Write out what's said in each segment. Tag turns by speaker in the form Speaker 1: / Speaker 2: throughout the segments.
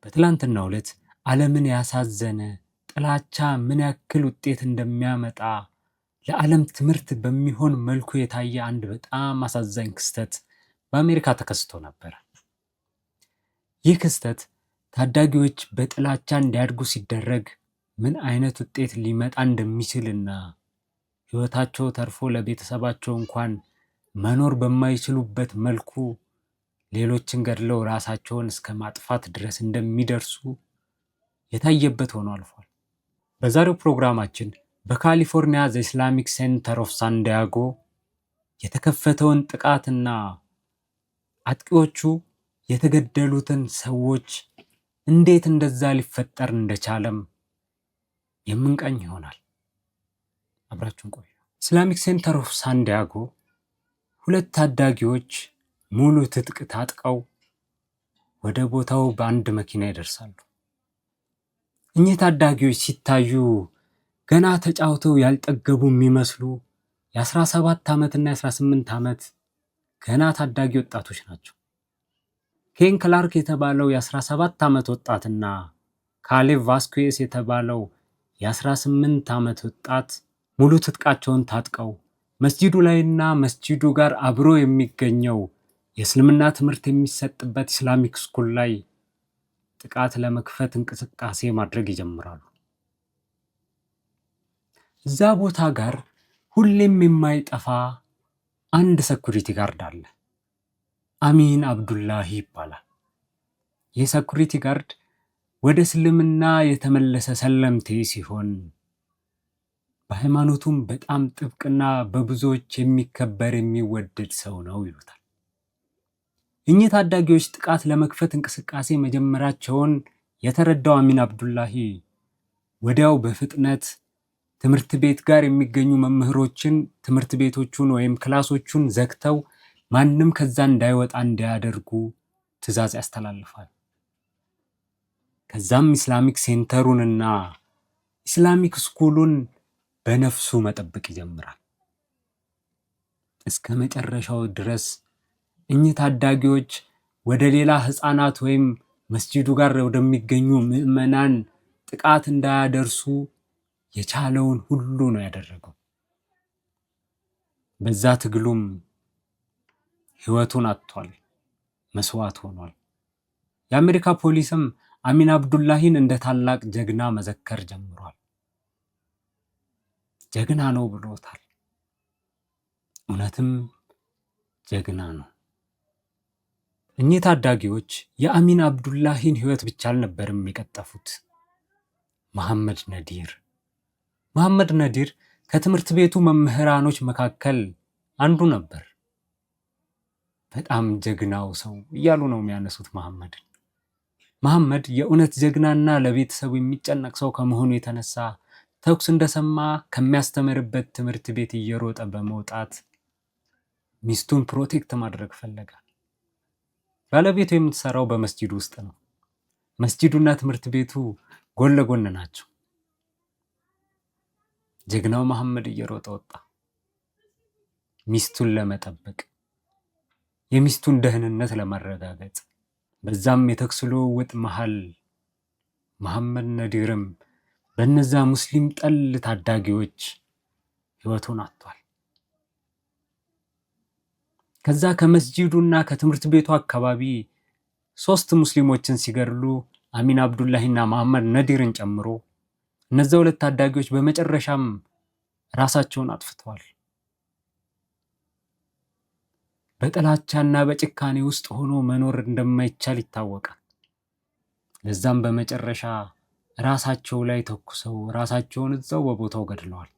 Speaker 1: በትላንትናው ዕለት ዓለምን ያሳዘነ ጥላቻ ምን ያክል ውጤት እንደሚያመጣ ለዓለም ትምህርት በሚሆን መልኩ የታየ አንድ በጣም አሳዛኝ ክስተት በአሜሪካ ተከስቶ ነበር። ይህ ክስተት ታዳጊዎች በጥላቻ እንዲያድጉ ሲደረግ ምን አይነት ውጤት ሊመጣ እንደሚችልና ሕይወታቸው ተርፎ ለቤተሰባቸው እንኳን መኖር በማይችሉበት መልኩ ሌሎችን ገድለው ራሳቸውን እስከ ማጥፋት ድረስ እንደሚደርሱ የታየበት ሆኖ አልፏል። በዛሬው ፕሮግራማችን በካሊፎርኒያ ዘ ኢስላሚክ ሴንተር ኦፍ ሳን ዲያጎ የተከፈተውን ጥቃትና አጥቂዎቹ የተገደሉትን ሰዎች እንዴት እንደዛ ሊፈጠር እንደቻለም የምንቃኝ ይሆናል። አብራችሁን ቆዩ። ኢስላሚክ ሴንተር ኦፍ ሳን ዲያጎ ሁለት ታዳጊዎች ሙሉ ትጥቅ ታጥቀው ወደ ቦታው በአንድ መኪና ይደርሳሉ። እኚህ ታዳጊዎች ሲታዩ ገና ተጫውተው ያልጠገቡ የሚመስሉ የ17 ዓመትና የ18 ዓመት ገና ታዳጊ ወጣቶች ናቸው። ኬን ክላርክ የተባለው የ17 ዓመት ወጣትና ካሌቭ ቫስኩዌስ የተባለው የ18 ዓመት ወጣት ሙሉ ትጥቃቸውን ታጥቀው መስጂዱ ላይና መስጂዱ ጋር አብሮ የሚገኘው የእስልምና ትምህርት የሚሰጥበት ኢስላሚክ ስኩል ላይ ጥቃት ለመክፈት እንቅስቃሴ ማድረግ ይጀምራሉ። እዛ ቦታ ጋር ሁሌም የማይጠፋ አንድ ሴኩሪቲ ጋርድ አለ። አሚን አብዱላሂ ይባላል። ይህ ሴኩሪቲ ጋርድ ወደ እስልምና የተመለሰ ሰለምቴ ሲሆን በሃይማኖቱም በጣም ጥብቅና በብዙዎች የሚከበር የሚወደድ ሰው ነው ይሉታል። እኚህ ታዳጊዎች ጥቃት ለመክፈት እንቅስቃሴ መጀመራቸውን የተረዳው አሚን አብዱላሂ ወዲያው በፍጥነት ትምህርት ቤት ጋር የሚገኙ መምህሮችን ትምህርት ቤቶቹን ወይም ክላሶቹን ዘግተው ማንም ከዛ እንዳይወጣ እንዲያደርጉ ትዕዛዝ ያስተላልፋል። ከዛም ኢስላሚክ ሴንተሩንና ኢስላሚክ ስኩሉን በነፍሱ መጠበቅ ይጀምራል። እስከ መጨረሻው ድረስ እኚህ ታዳጊዎች ወደ ሌላ ህፃናት ወይም መስጂዱ ጋር ወደሚገኙ ምዕመናን ጥቃት እንዳያደርሱ የቻለውን ሁሉ ነው ያደረገው። በዛ ትግሉም ህይወቱን አጥቷል፣ መስዋዕት ሆኗል። የአሜሪካ ፖሊስም አሚን አብዱላሂን እንደ ታላቅ ጀግና መዘከር ጀምሯል። ጀግና ነው ብሎታል። እውነትም ጀግና ነው። እኚህ ታዳጊዎች የአሚን አብዱላሂን ህይወት ብቻ አልነበርም የቀጠፉት። መሐመድ ነዲር ከትምህርት ቤቱ መምህራኖች መካከል አንዱ ነበር። በጣም ጀግናው ሰው እያሉ ነው የሚያነሱት መሐመድን። መሐመድ የእውነት ጀግናና ለቤተሰቡ የሚጨነቅ ሰው ከመሆኑ የተነሳ ተኩስ እንደሰማ ከሚያስተምርበት ትምህርት ቤት እየሮጠ በመውጣት ሚስቱን ፕሮቴክት ማድረግ ፈለገ። ባለቤቱ የምትሰራው በመስጂዱ ውስጥ ነው። መስጂዱና ትምህርት ቤቱ ጎን ለጎን ናቸው። ጀግናው መሐመድ እየሮጠ ወጣ፣ ሚስቱን ለመጠበቅ፣ የሚስቱን ደህንነት ለማረጋገጥ። በዛም የተኩስ ልውውጥ መሃል መሐመድ ነዲርም በነዛ ሙስሊም ጠል ታዳጊዎች ህይወቱን አጥቷል። ከዛ ከመስጂዱና ከትምህርት ቤቱ አካባቢ 3 ሙስሊሞችን ሲገድሉ አሚን አብዱላሂና መሐመድ ነዲርን ጨምሮ እነዛ 2 ታዳጊዎች በመጨረሻም ራሳቸውን አጥፍተዋል። በጥላቻና በጭካኔ ውስጥ ሆኖ መኖር እንደማይቻል ይታወቃል። ለዛም በመጨረሻ ራሳቸው ላይ ተኩሰው ራሳቸውን እዛው በቦታው ገድለዋል።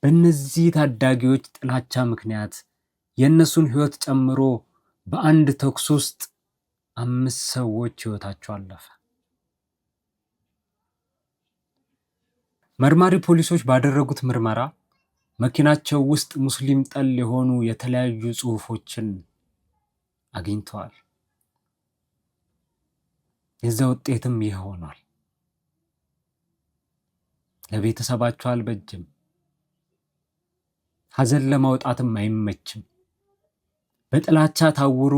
Speaker 1: በእነዚህ ታዳጊዎች ጥላቻ ምክንያት የእነሱን ህይወት ጨምሮ በአንድ ተኩስ ውስጥ 5 ሰዎች ህይወታቸው አለፈ። መርማሪ ፖሊሶች ባደረጉት ምርመራ መኪናቸው ውስጥ ሙስሊም ጠል የሆኑ የተለያዩ ጽሑፎችን አግኝተዋል። የዛ ውጤትም ይህ ሆኗል። ለቤተሰባቸው አልበጅም፣ ሐዘን ለማውጣትም አይመችም። በጥላቻ ታውሮ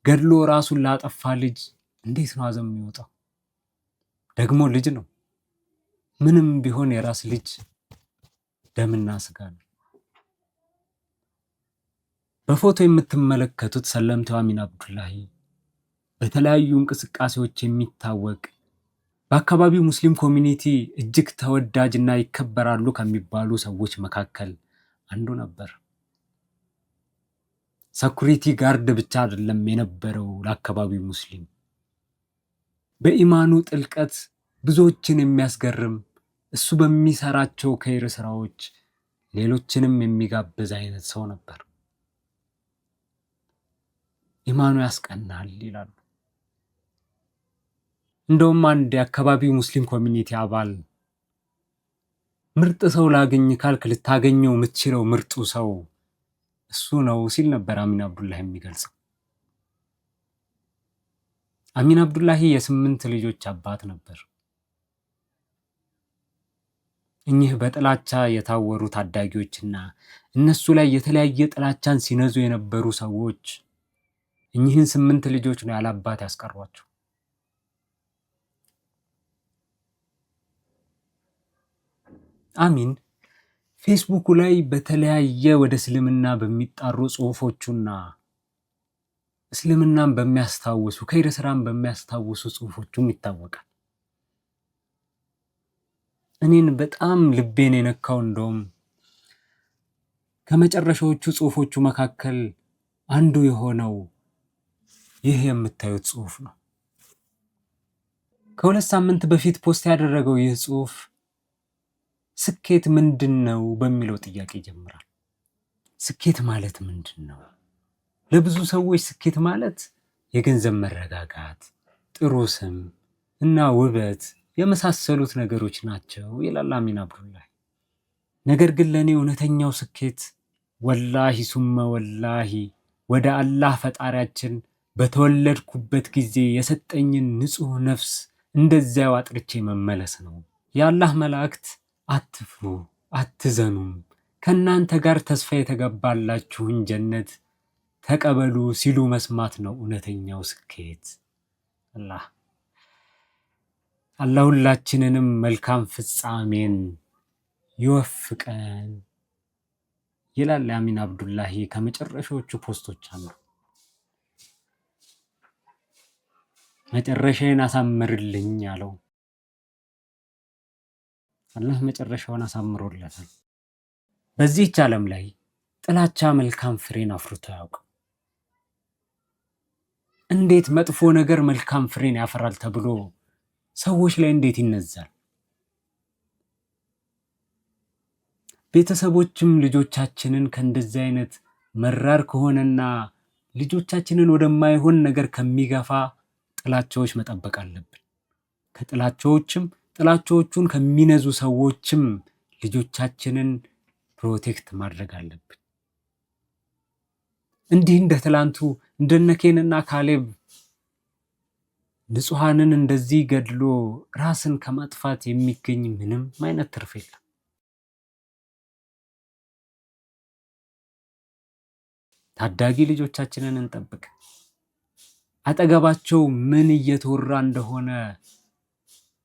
Speaker 1: ገድሎ ራሱን ላጠፋ ልጅ እንዴት ነው ሐዘን የሚወጣው? ደግሞ ልጅ ነው። ምንም ቢሆን የራስ ልጅ ደምና ስጋ ነው። በፎቶ የምትመለከቱት ሰለምቴው አሚን አብዱላሂ በተለያዩ እንቅስቃሴዎች የሚታወቅ በአካባቢው ሙስሊም ኮሚኒቲ እጅግ ተወዳጅና ይከበራሉ ከሚባሉ ሰዎች መካከል አንዱ ነበር። ሰኩሪቲ ጋርድ ብቻ አይደለም የነበረው ለአካባቢው ሙስሊም። በኢማኑ ጥልቀት ብዙዎችን የሚያስገርም እሱ በሚሰራቸው ከይር ስራዎች ሌሎችንም የሚጋብዝ አይነት ሰው ነበር። ኢማኑ ያስቀናል ይላሉ። እንደውም አንድ የአካባቢው ሙስሊም ኮሚኒቲ አባል ምርጥ ሰው ላገኝ ካልክ ልታገኘው የምትችለው ምርጡ ሰው እሱ ነው ሲል ነበር አሚን አብዱላሂ የሚገልጸው። አሚን አብዱላሂ የ8 ልጆች አባት ነበር። እኚህ በጥላቻ የታወሩ ታዳጊዎችና እነሱ ላይ የተለያየ ጥላቻን ሲነዙ የነበሩ ሰዎች እኚህን 8 ልጆች ነው ያላባት ያስቀሯቸው። አሚን ፌስቡክ ላይ በተለያየ ወደ እስልምና በሚጣሩ ጽሁፎቹና እስልምናን በሚያስታውሱ ከይር ስራን በሚያስታውሱ ጽሁፎቹም ይታወቃል። እኔን በጣም ልቤን የነካው እንደውም ከመጨረሻዎቹ ጽሁፎቹ መካከል አንዱ የሆነው ይህ የምታዩት ጽሁፍ ነው። ከ2 ሳምንት በፊት ፖስት ያደረገው ይህ ጽሁፍ ስኬት ምንድን ነው በሚለው ጥያቄ ይጀምራል። ስኬት ማለት ምንድን ነው? ለብዙ ሰዎች ስኬት ማለት የገንዘብ መረጋጋት፣ ጥሩ ስም እና ውበት የመሳሰሉት ነገሮች ናቸው ይላል አሚን አብዱላሂ። ነገር ግን ለእኔ እውነተኛው ስኬት ወላሂ ሱመ ወላሂ ወደ አላህ ፈጣሪያችን በተወለድኩበት ጊዜ የሰጠኝን ንጹህ ነፍስ እንደዚያው አጥርቼ መመለስ ነው። የአላህ መላእክት አትፍሩ፣ አትዘኑም፣ ከእናንተ ጋር ተስፋ የተገባላችሁን ጀነት ተቀበሉ ሲሉ መስማት ነው እውነተኛው ስኬት። አላህ ሁላችንንም መልካም ፍጻሜን ይወፍቀን ይላል አሚን አብዱላሂ ከመጨረሻዎቹ ፖስቶች አንዱ። መጨረሻዬን አሳምርልኝ ያለው አላህ መጨረሻውን አሳምሮለታል። በዚህች ዓለም ላይ ጥላቻ መልካም ፍሬን አፍርቶ አያውቅም። እንዴት መጥፎ ነገር መልካም ፍሬን ያፈራል ተብሎ ሰዎች ላይ እንዴት ይነዛል? ቤተሰቦችም ልጆቻችንን ከእንደዚህ አይነት መራር ከሆነና ልጆቻችንን ወደማይሆን ነገር ከሚገፋ ጥላቻዎች መጠበቅ አለብን። ከጥላቻዎችም ጥላቻዎቹን ከሚነዙ ሰዎችም ልጆቻችንን ፕሮቴክት ማድረግ አለብን። እንዲህ እንደ ትላንቱ እንደነ ኬንና ካሌብ ንጹሃንን እንደዚህ ገድሎ ራስን ከማጥፋት የሚገኝ ምንም አይነት ትርፍ የለም። ታዳጊ ልጆቻችንን እንጠብቅ። አጠገባቸው ምን እየተወራ እንደሆነ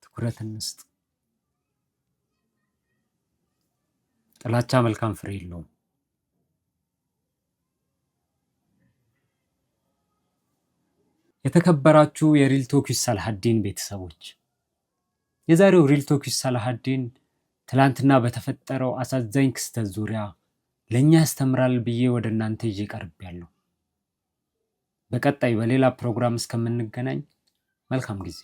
Speaker 1: ትኩረት እንስጥ። ጥላቻ መልካም ፍሬ የለውም። የተከበራችሁ የሪል ቶክ ዊዝ ሳላሀዲን ቤተሰቦች፣ የዛሬው ሪል ቶክ ዊዝ ሳላሀዲን ትላንትና በተፈጠረው አሳዛኝ ክስተት ዙሪያ ለእኛ ያስተምራል ብዬ ወደ እናንተ ይዤ ቀርቤያለሁ። በቀጣይ በሌላ ፕሮግራም እስከምንገናኝ መልካም ጊዜ